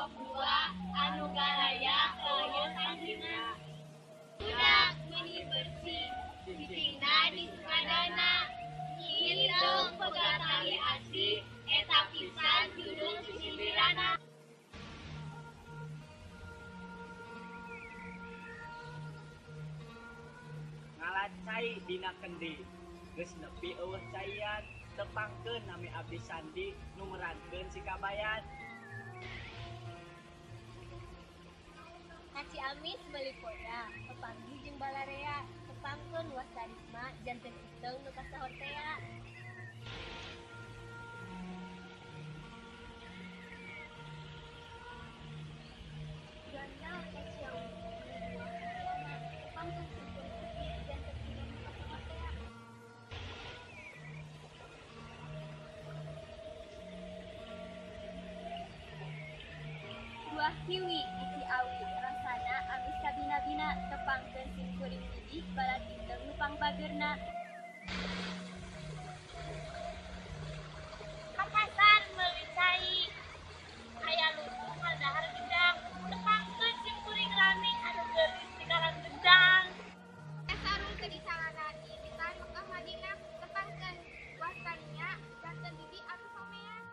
Papua anu galaya kaya tandina. Budak meuni bersih, cicingna di Sukadana. Hideung pegat tali asih, eta pisan judul cicimbirana. Ngalacai dina kendi, geus nepi eueuh caian, tepangkeun nami abdi sandi nu merankeun si kabayan. Haci amis meuli koda, kepanggih jeung balarea, tepangkeun wasarisma janten iteung nu kasahor tea. Gandal haci amis meuli koda, tepangkeun simpul putih janten iteung nu kasahor tea. Buah kiwi isi awi rasana amis kabina-bina tepangkeun sim kuring lidi balat iteung nu pangbageurna. Kakasan meuli cai aya lutung ngaldahar gendang tepangkeun sim kuring rami anu geulis di karang gendang. Sarung teu disalana diiritan Mekah Madinah tepangkeun buah tania janten bibi anu somean.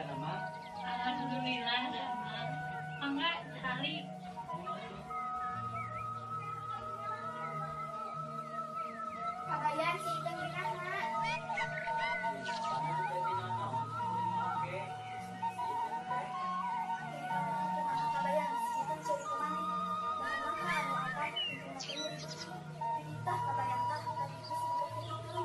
nama? Alhamdulillah damang. Mangga sekali. Kabayan si Iteng Rina, Mak. Kabayan si Iteng jadi kemana? Bahan mangga anu apa? Tah kabayan tah tadi itu sebenarnya itu.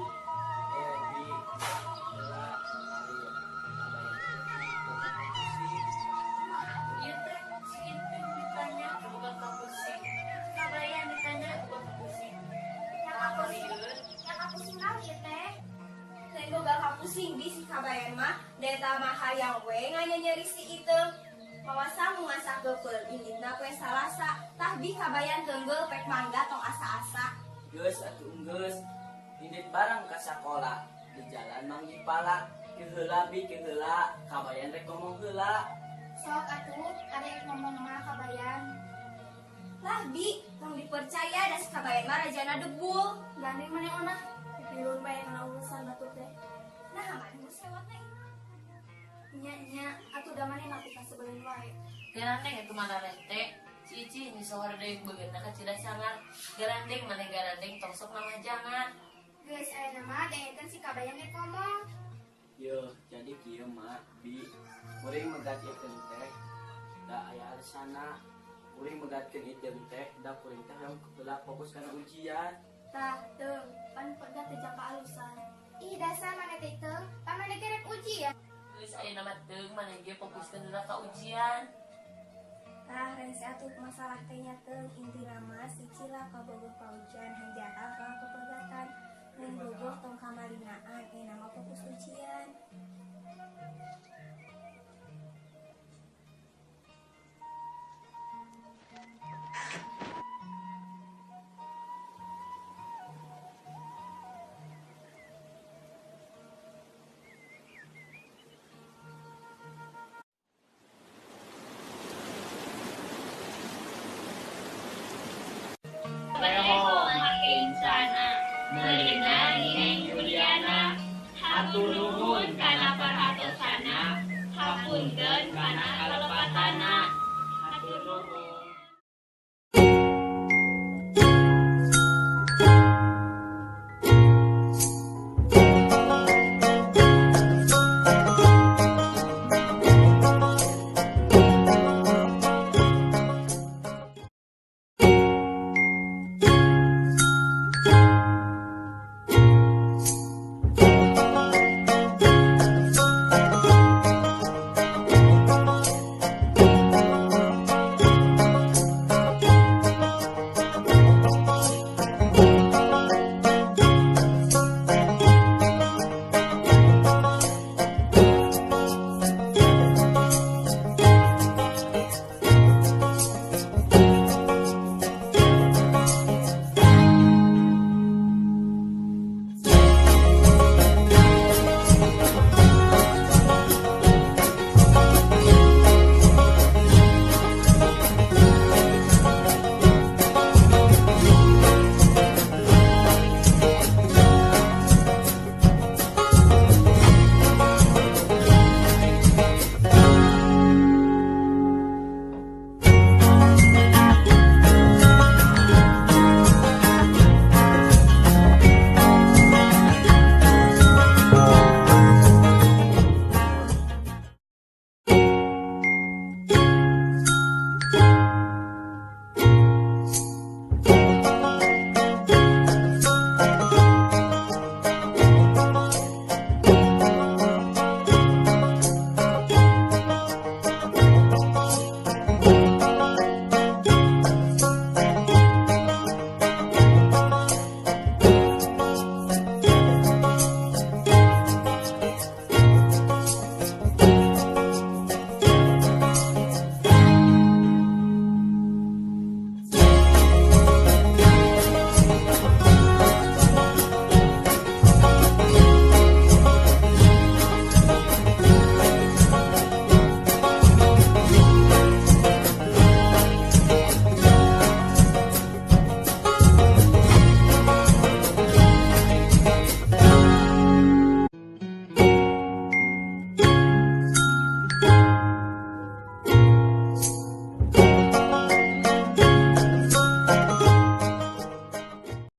Iya teh, si Iteng ditanya bukan kapusing. Kabayan ditanya bukan kapusing. Yang aku singkal ya teh. Teh boga kapusing di si kabayan mah. Deta mah hayang we nganyeri si Iteng. Mawasa mu masak geupeuh inditna kue salasa. Tah bi kabayan teunggeu pek mangga tong asa-asa. Geus atuh geus. Indit bareng ka sakola. Di jalan manggih pala. Keheula bi keheula. Kabayan rek ngomong heula. Sok atuh ada yang ngomong mah kabayan. Lah bi, tong dipercaya da si kabayan mah rajana debul. Gandeng maneh onah. Dipilun bae kana urusan batur teh. Nah, maneh geus sewot teh. Nya atuh da maneh napi ka sebelum wae. Garandeng itu mana rente, cici ini sohor dari bagian nak kecil sangat. Garandeng mana garandeng tongsok nama jangan. Geus aya nama dengekeun si kabayan ge ngomong. Yo, jadi kieu mah bi. Kuring megat iteung teh. Da aya alasana. Kuring megatkeun iteung teh, da kuring teh hayang heula fokus kana ujian. Tah, teu, pan pada teh jangka alusan. Ih, dasar maneh teh teu, pan maneh ge rek ujian. Terus ayah nama teung mana dia fokuskan dulu ke ujian. Tah, rese atuh masalah teh nya teu inti nama si Cila ka bogoh ka ujian hanjara ka kepegatan. Mun bogoh tong kamalinaan nama fokus ujian. Pareho makin sana. Melina Nineng Juliana. Hatur nuhun kana parhatosana. Hapunten kana kalepatana. Hatur nuhun.